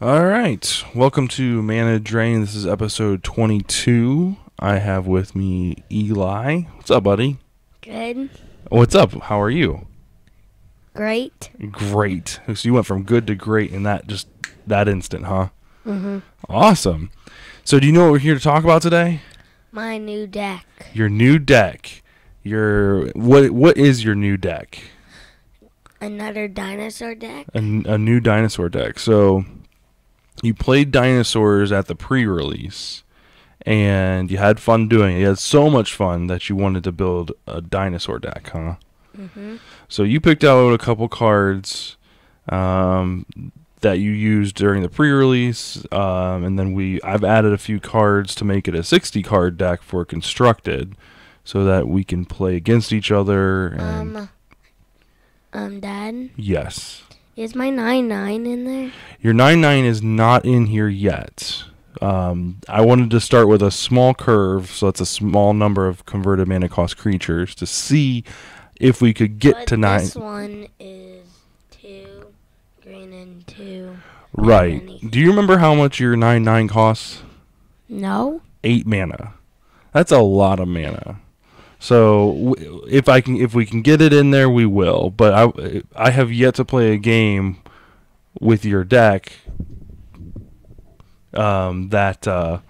All right. Welcome to Mana Drain. This is episode 22. I have with me Eli. What's up, buddy? Good. What's up? How are you? Great. Great. So you went from good to great in that instant, huh? Mm-hmm. Awesome. So do you know what we're here to talk about today? My new deck. Your new deck. What is your new deck? Another dinosaur deck? A new dinosaur deck. So you played dinosaurs at the pre-release, and you had fun doing it. You had so much fun that you wanted to build a dinosaur deck, huh? Mm-hmm. So you picked out a couple cards that you used during the pre-release, and then I've added a few cards to make it a 60-card deck for Constructed, so that we can play against each other. And Dad? yes. Is my 9/9 in there? Your 9/9 is not in here yet. I wanted to start with a small curve, so that's a small number of converted mana cost creatures, to see if we could get to 9. This one is 2 green and 2. Right. Do you remember how much your 9/9 costs? No. 8 mana. That's a lot of mana. So if we can get it in there, we will. But I have yet to play a game with your deck that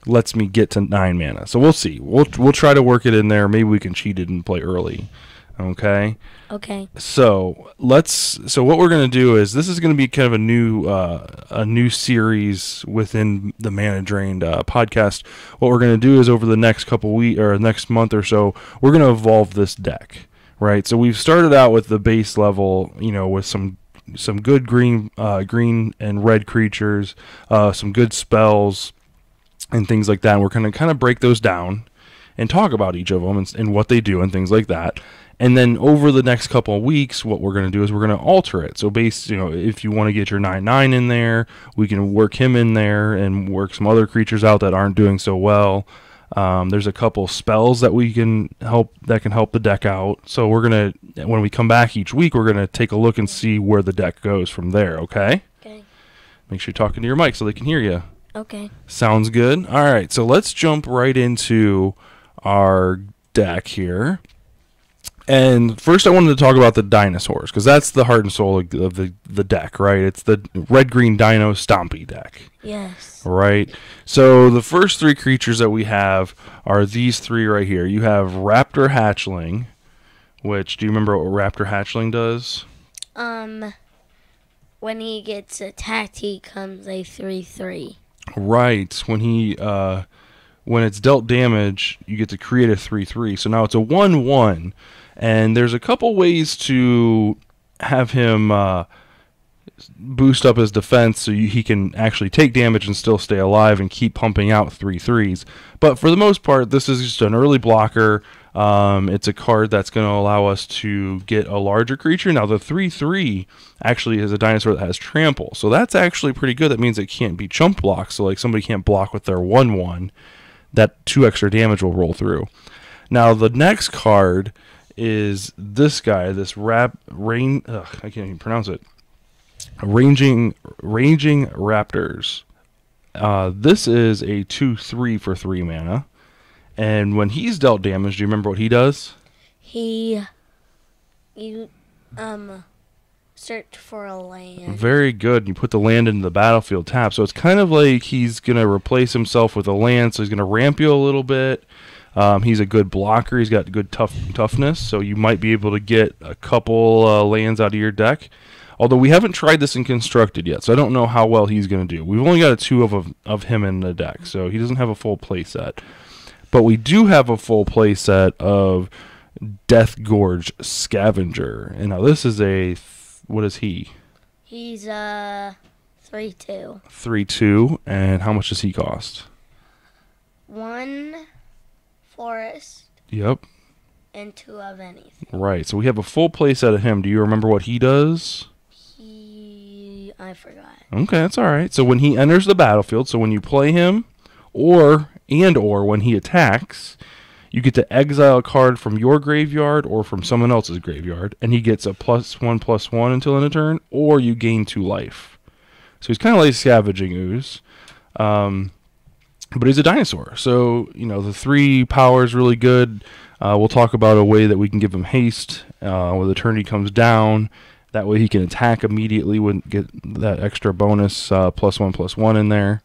lets me get to 9 mana. So we'll see. We'll try to work it in there. Maybe we can cheat it and play early. Okay. Okay. So what we're gonna do is, this is gonna be kind of a new series within the Mana Drained podcast. What we're gonna do is, over the next couple weeks or next month or so, we're gonna evolve this deck, right? So we've started out with the base level, with some good green and red creatures, some good spells, and things like that. And we're gonna kind of break those down and talk about each of them and what they do and things like that. And then over the next couple of weeks, what we're going to do is we're going to alter it. So if you want to get your 9/9 in there, we can work him in there and work some other creatures out that aren't doing so well. There's a couple spells that can help the deck out. So when we come back each week, we're going to take a look and see where the deck goes from there, okay? Okay. Make sure you're talking to your mic so they can hear you. Okay. Sounds good. All right, so let's jump right into our deck here. And first I wanted to talk about the dinosaurs, because that's the heart and soul of the deck, right? It's the red-green dino stompy deck. Yes. Right? So the first 3 creatures that we have are these 3 right here. You have Raptor Hatchling, which, do you remember what Raptor Hatchling does? When he gets attacked, he comes a 3/3. Right. When it's dealt damage, you get to create a 3/3. So now it's a 1/1. And there's a couple ways to have him boost up his defense so he can actually take damage and still stay alive and keep pumping out 3/3s. But for the most part, this is just an early blocker. It's a card that's going to allow us to get a larger creature. Now, the 3/3 actually is a dinosaur that has trample. So that's actually pretty good. That means it can't be chump blocked. So like somebody can't block with their 1/1. That 2 extra damage will roll through. Now, the next card is this guy, this I can't even pronounce it. Raging Raptors. This is a 2/3 for 3 mana. And when he's dealt damage, do you remember what he does? You search for a land. Very good. You put the land into the battlefield tap. So it's kind of like he's going to replace himself with a land, so he's going to ramp you a little bit. He's a good blocker. He's got good toughness, so you might be able to get a couple lands out of your deck. Although we haven't tried this in Constructed yet, so I don't know how well he's going to do. We've only got a 2 of him in the deck, so he doesn't have a full play set. But we do have a full play set of Death Gorge Scavenger. And now this is what is he? He's 3/2. 3/2, and how much does he cost? 1 forest. Yep. And 2 of anything. Right, so we have a full play set of him. Do you remember what he does? I forgot. Okay, that's all right. So when he enters the battlefield, so when you play him, or when he attacks, you get to exile a card from your graveyard or from someone else's graveyard, and he gets a +1/+1 until end of turn, or you gain 2 life. So he's kind of like Scavenging Ooze. But he's a dinosaur. So, the 3 power is really good. We'll talk about a way that we can give him haste where the turn he comes down. That way he can attack immediately and get that extra bonus +1/+1 in there.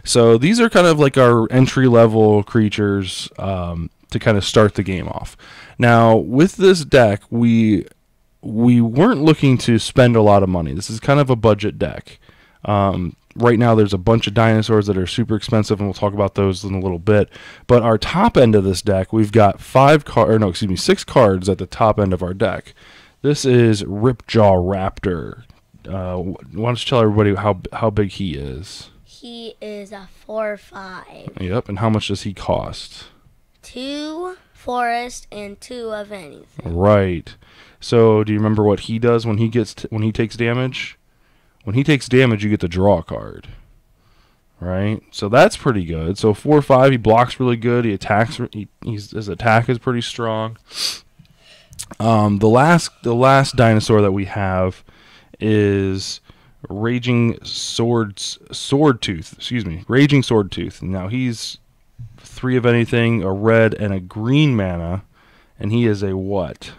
So these are kind of like our entry-level creatures to kind of start the game off. Now, with this deck, we weren't looking to spend a lot of money. This is kind of a budget deck. Right now, there's a bunch of dinosaurs that are super expensive, and we'll talk about those in a little bit. But our top end of this deck, we've got 6 cards at the top end of our deck. This is Ripjaw Raptor. Why don't you tell everybody how big he is? He is a 4/5. Yep, and how much does he cost? 2 forest and 2 of anything. Right. So, do you remember what he does when he takes damage? When he takes damage, you get to draw a card. Right? So that's pretty good. So 4/5, he blocks really good. He attacks. His attack is pretty strong. The last dinosaur that we have is Raging Swordtooth. Excuse me, Raging Swordtooth. Now he's 3 of anything, a red and a green mana, and he is a what?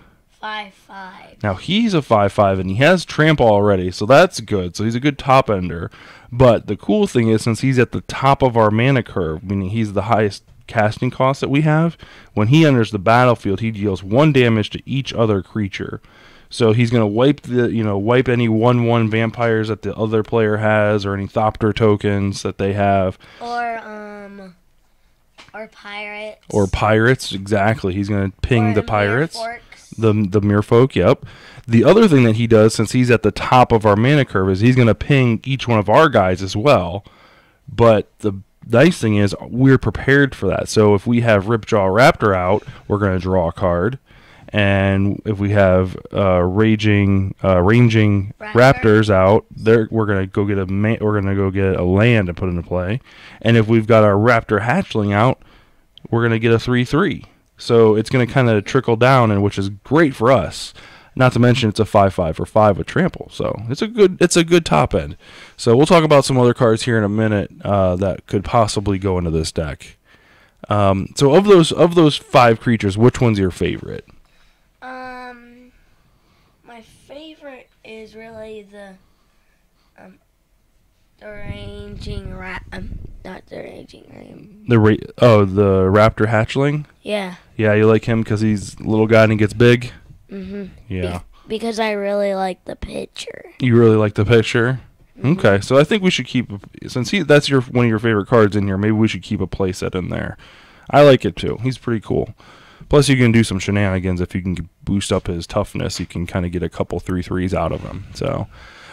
5/5. Now he's a 5/5 and he has trample already, so that's good. So he's a good top ender. But the cool thing is, since he's at the top of our mana curve, meaning he's the highest casting cost that we have, when he enters the battlefield, he deals 1 damage to each other creature. So he's gonna wipe any 1/1 vampires that the other player has, or any Thopter tokens that they have. Or pirates. Or pirates, exactly. He's gonna ping the pirates. The Merfolk, yep. The other thing that he does, since he's at the top of our mana curve, is he's going to ping each one of our guys as well. But the nice thing is we're prepared for that. So if we have Ripjaw Raptor out, we're going to draw a card. And if we have ranging raptors out, we're going to go get a land and put into play. And if we've got our Raptor Hatchling out, we're going to get a 3/3. So it's going to kind of trickle down, and which is great for us. Not to mention it's a 5/5 for 5 with trample. So it's a good top end. So we'll talk about some other cards here in a minute that could possibly go into this deck. So of those 5 creatures, which one's your favorite? My favorite is really the raging not the raging The Raptor Hatchling? Yeah. Yeah, you like him because he's a little guy and he gets big? Mm-hmm. Yeah. Because I really like the picture. You really like the picture? Mm-hmm. Okay, so I think we should keep, since that's one of your favorite cards in here, maybe we should keep a playset in there. I like it too. He's pretty cool. Plus, you can do some shenanigans. If you can boost up his toughness, you can kind of get a couple 3/3s out of him. So,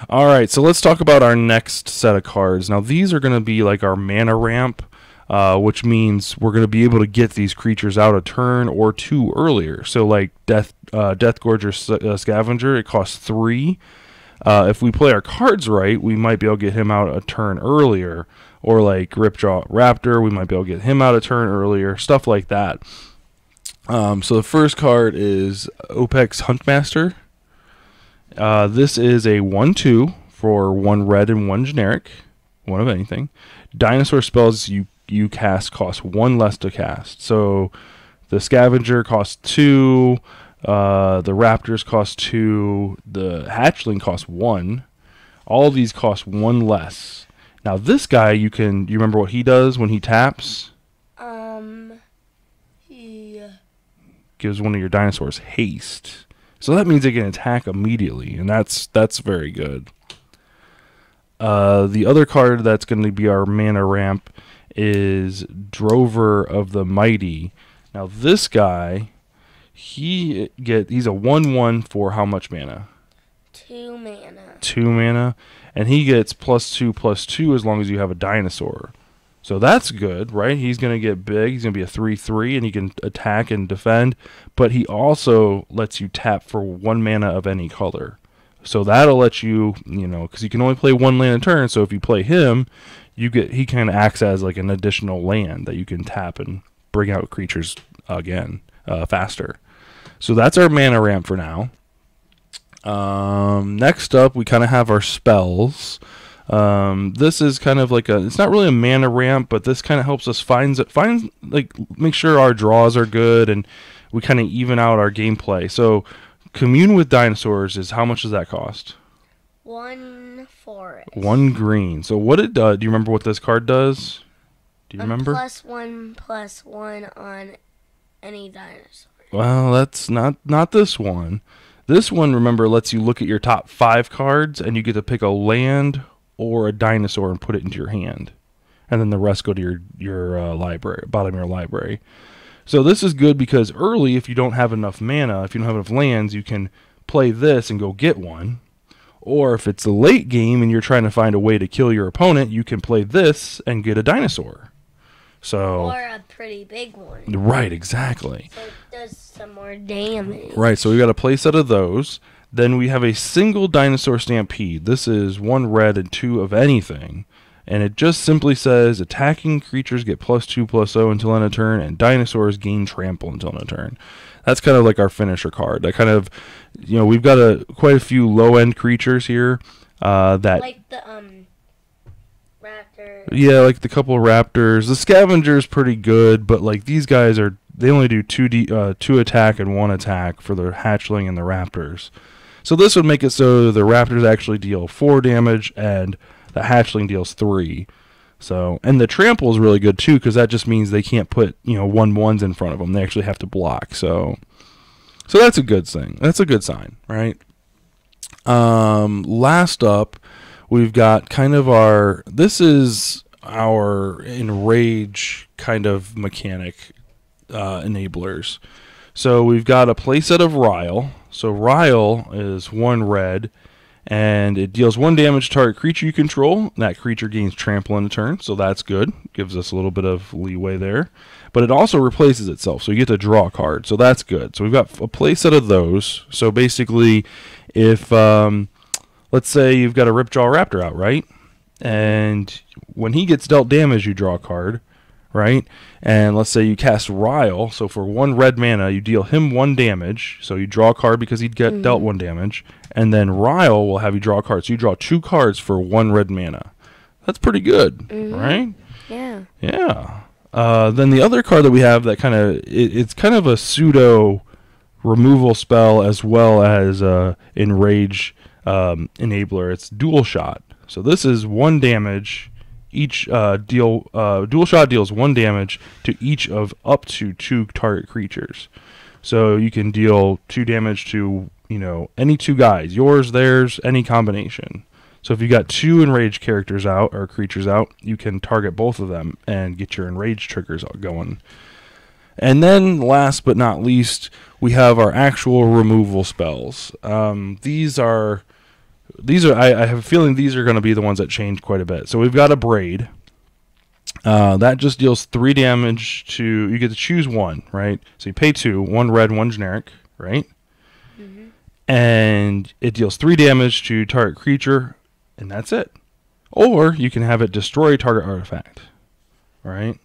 all right, so let's talk about our next set of cards. Now, these are going to be like our mana ramp, which means we're going to be able to get these creatures out a turn or 2 earlier. So, like Deathgorger Scavenger, it costs 3. If we play our cards right, we might be able to get him out a turn earlier. Or like Ripjaw Raptor, we might be able to get him out a turn earlier. Stuff like that. So the first card is Opex Huntmaster. This is a 1/2 for 1 red and 1 generic, 1 of anything. Dinosaur spells you cast cost 1 less to cast. So the Scavenger costs 2, the Raptors cost 2, the Hatchling costs 1. All of these cost 1 less. Now this guy, you remember what he does when he taps? He gives one of your dinosaurs haste. So that means they can attack immediately, and that's very good. The other card that's going to be our mana ramp is Drover of the Mighty. Now this guy, he's a 1/1 for how much mana? 2 mana. 2 mana, and he gets +2/+2 as long as you have a dinosaur. So that's good, right? He's going to get big. He's going to be a 3/3, and he can attack and defend. But he also lets you tap for 1 mana of any color. So that'll let you, because you can only play 1 land a turn. So if you play him, he kind of acts as like an additional land that you can tap and bring out creatures again faster. So that's our mana ramp for now. Next up, we kind of have our spells. This is kind of like it's not really a mana ramp, but this kind of helps us like make sure our draws are good and we kind of even out our gameplay. So Commune with Dinosaurs is, how much does that cost? 1 forest. 1 green. So what it does, do you remember what this card does? Do you remember? +1/+1 on any dinosaur. Well, that's not this one. This one, remember, lets you look at your top 5 cards, and you get to pick a land or a dinosaur and put it into your hand. And then the rest go to your library, bottom of your library. So this is good because early, if you don't have enough mana, if you don't have enough lands, you can play this and go get one. Or if it's a late game and you're trying to find a way to kill your opponent, you can play this and get a dinosaur. So, or a pretty big one. Right, exactly. So it does some more damage. Right, so we got a playset of those. Then we have a single dinosaur stampede. This is 1 red and 2 of anything. And it just simply says attacking creatures get +2/+0 until end of turn, and dinosaurs gain trample until end of turn. That's kind of like our finisher card. That kind of, we've got quite a few low end creatures here. That like the raptor. Yeah, like the couple of raptors. The scavenger's pretty good, but like these guys they only do 2 attack and 1 attack for the hatchling and the raptors. So this would make it so the raptors actually deal 4 damage and the hatchling deals 3. So, and the trample is really good too, because that just means they can't put 1/1s in front of them. They actually have to block. So that's a good thing. That's a good sign, right? Last up, we've got kind of this is our enrage kind of mechanic enablers. So we've got a playset of Ryle. So Ryle is 1 red. And it deals 1 damage to target creature you control. That creature gains trample in a turn, so that's good. Gives us a little bit of leeway there. But it also replaces itself, so you get to draw a card, so that's good. So we've got a playset of those. So basically, if, let's say you've got a Ripjaw Raptor out, right? And when he gets dealt damage, you draw a card, right? And let's say you cast Ryle, so for 1 red mana, you deal him 1 damage, so you draw a card because he'd get dealt 1 damage. And then Ryle will have you draw a card. So you draw 2 cards for 1 red mana. That's pretty good, right? Yeah. Yeah. Then the other card that we have that it's kind of a pseudo removal spell as well as enrage enabler. It's Dual Shot. So this is 1 damage. Each Dual Shot deals 1 damage to each of up to 2 target creatures. So you can deal 2 damage to any 2 guys, yours, theirs, any combination. So if you got 2 enraged characters out or creatures out, you can target both of them and get your enraged triggers going. And then last but not least, we have our actual removal spells. These are I have a feeling these are going to be the ones that change quite a bit. So we've got a Braid. That just deals 3 damage to, you get to choose 1, right? So you pay 2, 1 red, 1 generic, right? And it deals 3 damage to target creature, and that's it. Or you can have it destroy target artifact, right?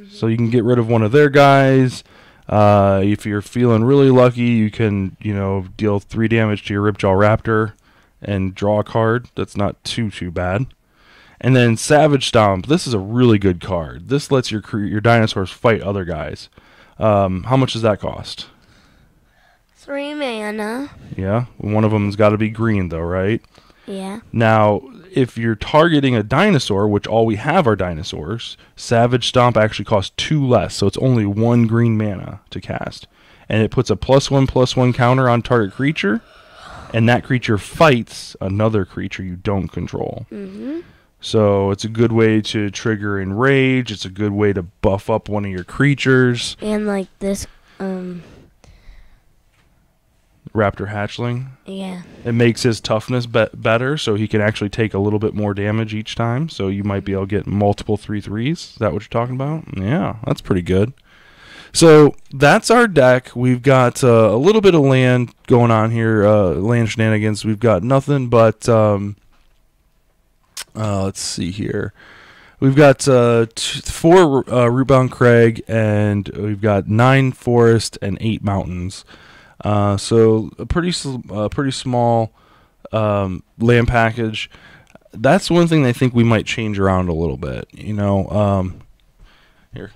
So you can get rid of one of their guys. If you're feeling really lucky, you can, deal 3 damage to your Ripjaw Raptor and draw a card. That's not too bad. And then Savage Stomp. This is a really good card. This lets your dinosaurs fight other guys. How much does that cost? 3 mana. Yeah, one of them's got to be green though, right? Yeah. Now, if you're targeting a dinosaur, which all we have are dinosaurs, Savage Stomp actually costs 2 less, so it's only 1 green mana to cast. And it puts a +1/+1 counter on target creature, and that creature fights another creature you don't control. So it's a good way to trigger Enrage. It's a good way to buff up one of your creatures. And like this, Raptor Hatchling. yeah. It makes his toughness better, so he can actually take a little bit more damage each time. So you might be able to get multiple 3/3s. Is that what you're talking about? Yeah, that's pretty good. So that's our deck. We've got a little bit of land going on here, land shenanigans. We've got nothing but, let's see here. We've got 4 Rootbound Crag, and we've got 9 forest and 8 mountains. So a pretty small land package. that's one thing I think we might change around a little bit. Here.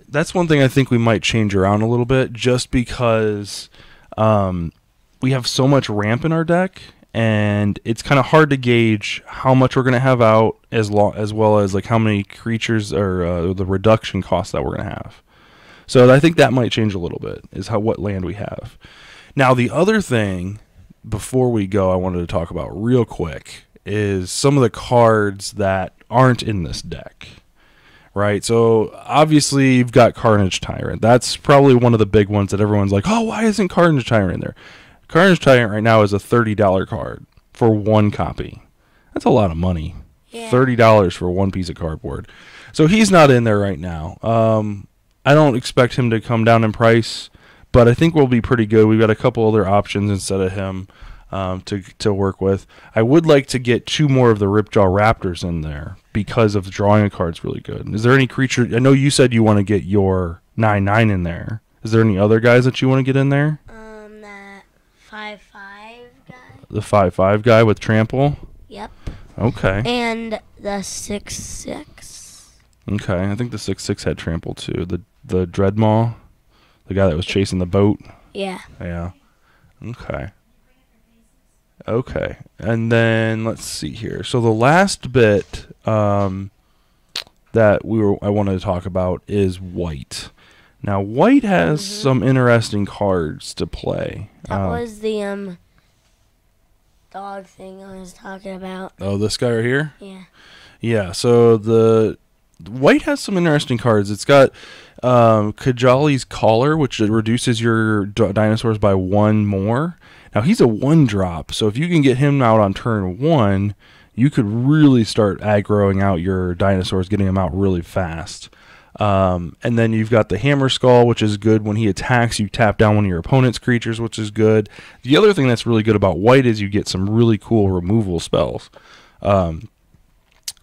That's one thing I think we might change around a little bit, just because we have so much ramp in our deck, and it's kind of hard to gauge how much we're going to have out, as well as like how many creatures or the reduction cost that we're going to have. So I think that might change a little bit, is what land we have. Now the other thing, before we go, I wanted to talk about real quick is some of the cards that aren't in this deck. Right, so obviously you've got Carnage Tyrant. That's probably one of the big ones that everyone's like, oh, why isn't Carnage Tyrant in there? Carnage Tyrant right now is a $30 card for one copy. That's a lot of money. Yeah. $30 for one piece of cardboard. So he's not in there right now. I don't expect him to come down in price, but I think we'll be pretty good. We've got a couple other options instead of him to work with. I would like to get 2 more of the Ripjaw Raptors in there, because of drawing a card's really good. Is there any creature? I know you said you want to get your 9/9 in there. Is there any other guys that you want to get in there? That 5/5 guy. The 5/5 guy with trample? Yep. Okay. And the 6/6. Okay, I think the 6/6 had trample too. The Dreadmaw, the guy that was chasing the boat. Yeah. Yeah. Okay. Okay, and then let's see here. So the last bit that I wanted to talk about is white. Now, white has some interesting cards to play. That was the dog thing I was talking about. Oh, this guy right here? Yeah. Yeah, so the white has some interesting cards. It's got Kajali's Collar, which reduces your dinosaurs by 1 more. Now, he's a 1-drop, so if you can get him out on turn 1, you could really start aggroing out your dinosaurs, getting them out really fast. And then you've got the Hammer Skull, which is good. When he attacks, you tap down one of your opponent's creatures, which is good. The other thing that's really good about white is you get some really cool removal spells. So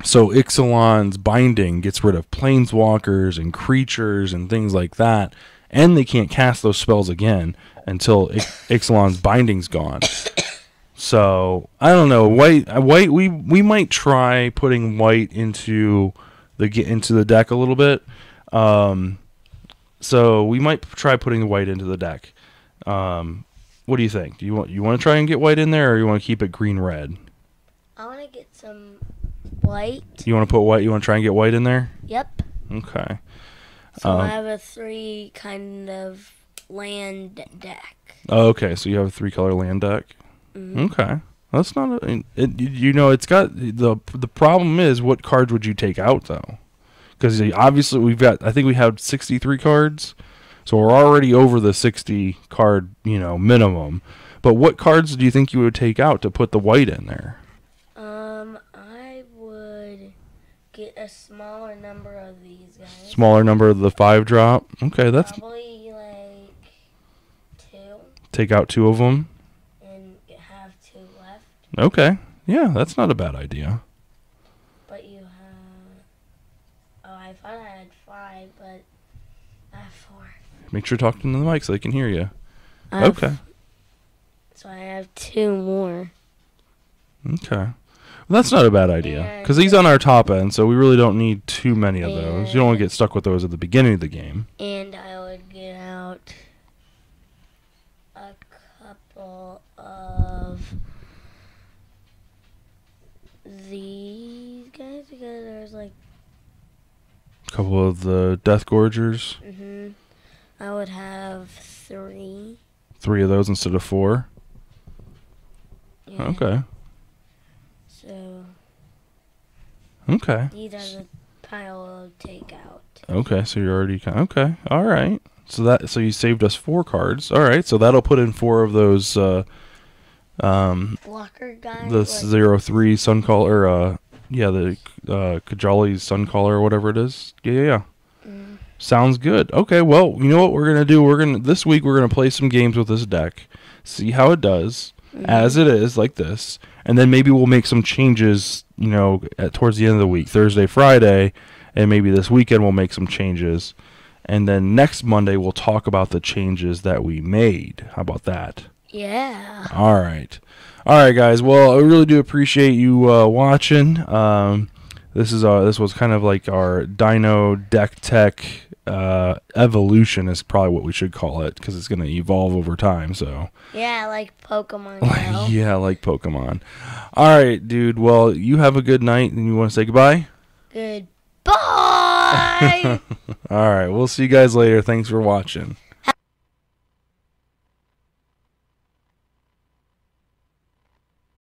Ixalan's Binding gets rid of planeswalkers and creatures and things like that, and they can't cast those spells again until Ixalan's Binding's gone. So I don't know. White. We might try putting white into the deck a little bit. So we might try putting the white into the deck. What do you think? Do you want to try and get white in there, or you want to keep it green red? I want to get some white. You want to put white? You want to try and get white in there? Yep. Okay. So I have a 3 kind of land deck. Oh, okay. So you have a 3-color land deck. Mm-hmm. Okay. That's not it's got the problem is, what cards would you take out though? Because obviously I think we have 63 cards, so we're already over the 60 card minimum. But what cards do you think you would take out to put the white in there? I would get a smaller number of these guys. Smaller number of the 5-drop. Okay, that's probably like 2. Take out 2 of them. Have 2 left. Okay. Yeah, that's not a bad idea. But you have... Oh, I thought I had 5, but I have 4. Make sure you're talking to the mic so they can hear you. Okay. So I have 2 more. Okay. Well, that's not a bad idea, because he's on our top end, so we really don't need too many of those. You don't want to get stuck with those at the beginning of the game. And I would get out a couple of these guys, because there's like a couple of the Death Gorgers. I would have 3. 3 of those instead of 4. Yeah. Okay. So. Okay. These are the pile of takeout. Okay, so you're already okay. All right. So you saved us 4 cards. All right, so that'll put in 4 of those. Blocker guys. The 0/3 Suncaller. The Kajali's Suncaller or whatever it is. Yeah. Sounds good. Okay, well, you know what we're gonna do? This week we're gonna play some games with this deck, see how it does as it is, like this, and then maybe we'll make some changes. Towards the end of the week, Thursday, Friday, and maybe this weekend we'll make some changes, and then next Monday we'll talk about the changes that we made. How about that? Yeah. All right. All right, guys. Well, I really do appreciate you watching. This was kind of like our Dino Deck Tech evolution is probably what we should call it, because it's going to evolve over time. So Yeah, like Pokemon Go. yeah, like Pokemon. All right, dude. Well, you have a good night, and you want to say goodbye? Goodbye. All right. We'll see you guys later. Thanks for watching.